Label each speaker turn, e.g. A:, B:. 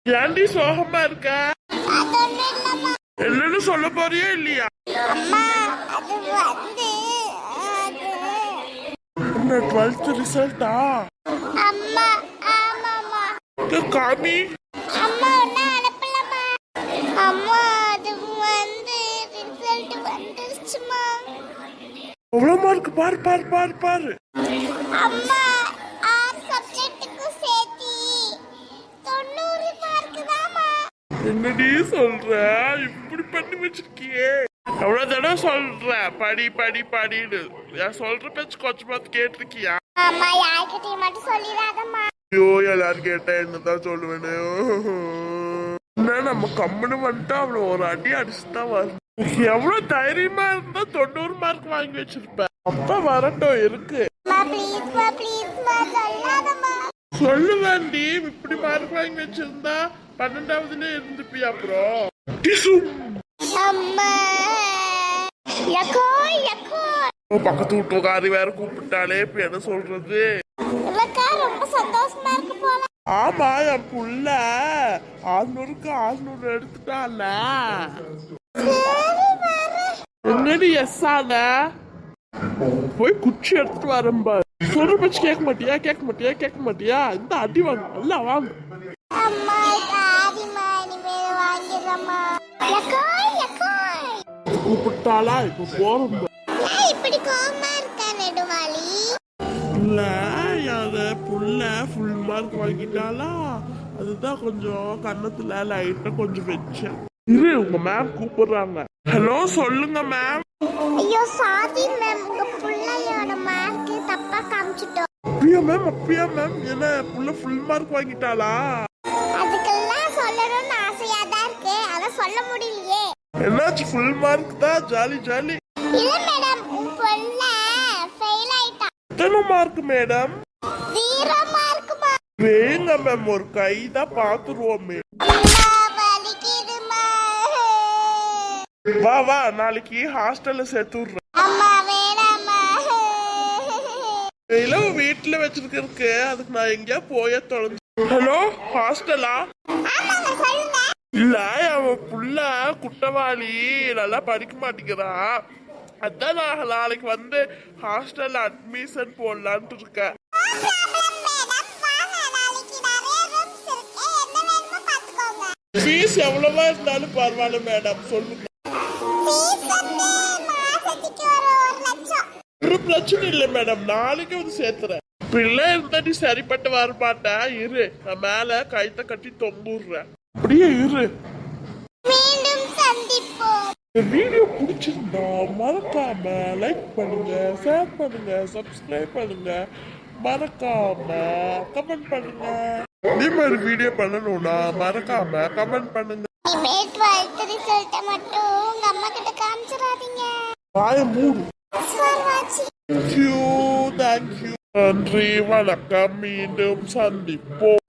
A: ஏன்டி சோகமா இருக்க? என்னன்னு சொல்ல போறியா இல்லையா? என்ன 12th ரிசல்ட்டா? காமி எவ்வளவு மார்க் பாரு பாரு பாரு பாரு. என்னடி சொல்ற? இப்படி பண்ணி வச்சிருக்கியே. எவ்வளவு தடவை சொல்ற படி படி படின்னு. நான் சொல்ற பேச்சு கொஞ்சமாவது கேட்டிருக்கியா? ஐயோ எல்லாரும் கேட்டா என்னதான் சொல்லுவேன்னு. நம்ம கம்முன்னு வந்துட்டா அவ்வளவு ஒரு அடி அடிச்சுதான் வரும். எவ்வளவு தைரியமா இருந்தா 90 மார்க் வாங்கி வச்சிருப்ப. அப்ப வரட்டும் இருக்கு. சொல்லுவேன்டி. இப்படி மார்க் வாங்கி வச்சிருந்தா 12வதுல இருந்துப்பியா? அப்புறம் பக்கத்து வீட்டுக்காரி வேற கூப்பிட்டாலே இப்ப என்ன சொல்றது? ஆமா என் புள்ள 600க்கு 600 எடுத்துட்டால. என்னடி எஸ்ஸால போய் குச்சி எடுத்துட்டு வரம்பா. சொல்ற பச்சு கேட்க மாட்டியா? கேட்க மாட்டியா? கேட்க மாட்டியா? இந்த அடி வாங்க நல்லா வாங்க. கூப்பிட்டாளா? இப்ப போறோம். இல்ல அத புள்ள ஃபுல் மார்க் வாங்கிட்டாளா, அதுதான் கொஞ்சம் கண்ணத்துல லைட்டா கொஞ்சம் வச்சேன். இரு உங்க மேம் கூப்பிடுறாங்க. ஹலோ சொல்லுங்க மேம்.
B: ஐயோ சாரி மேம், உங்க புள்ளையோட மார்க் தப்பா காமிச்சிட்டோம்.
A: அப்படியா மேம்? அப்படியா மேம்? என்ன புள்ள ஃபுல் மார்க் வாங்கிட்டாளா?
B: அதுக்கெல்லாம் சொல்லணும்னு ஆசையா தான் இருக்கு, அத சொல்ல முடியலையே.
A: என்னாச்சு? ஃபுல் மார்க் தான் ஜாலி ஜாலி.
B: இல்ல மேடம், உங்க புள்ள ஃபெயில் ஆயிட்டா.
A: எத்தனை மார்க் மேடம்?
B: 0 மார்க் மா.
A: வேங்க மேம் ஒரு கை தான் பாத்துருவோமே. வா வா நாளைக்கு ஹாஸ்டல்ல சேர்த்து விடுறேன். வீட்டுல வச்சிருக்கிறதுக்கு அதுக்கு நான் எங்கேயா போய தொலைஞ்சு. ஹலோ ஹாஸ்டலா? இல்ல அவன் புள்ள குட்டவாளி நல்லா படிக்க மாட்டேங்கிறான். அதான் நான் நாளைக்கு வந்து ஹாஸ்டல்ல அட்மிஷன் போடலான்ட்டு இருக்கேன். ஃபீஸ் எவ்வளவா இருந்தாலும் பரவாயில்ல மேடம் சொல்லுங்க. ஒரு பிரச்சனை இல்லை மேடம், நாளைக்கு வந்து சேர்த்துறேன். பிள்ளை இருந்தா நீ சரிப்பட்டு வரமாட்டா. இரு நான் மேல கைத்த கட்டி தொங்குறேன். அப்படியே இரு. வீடியோ பிடிச்சிருந்தா மறக்காம லைக் பண்ணுங்க, ஷேர் பண்ணுங்க, சப்ஸ்கிரைப் பண்ணுங்க, மறக்காம கமெண்ட் பண்ணுங்க. இதே மாதிரி வீடியோ பண்ணணும்னா மறக்காம கமெண்ட் பண்ணுங்க. வாய மூடு. Thank you. நன்றி வணக்கம். மீண்டும் சந்திப்போம்.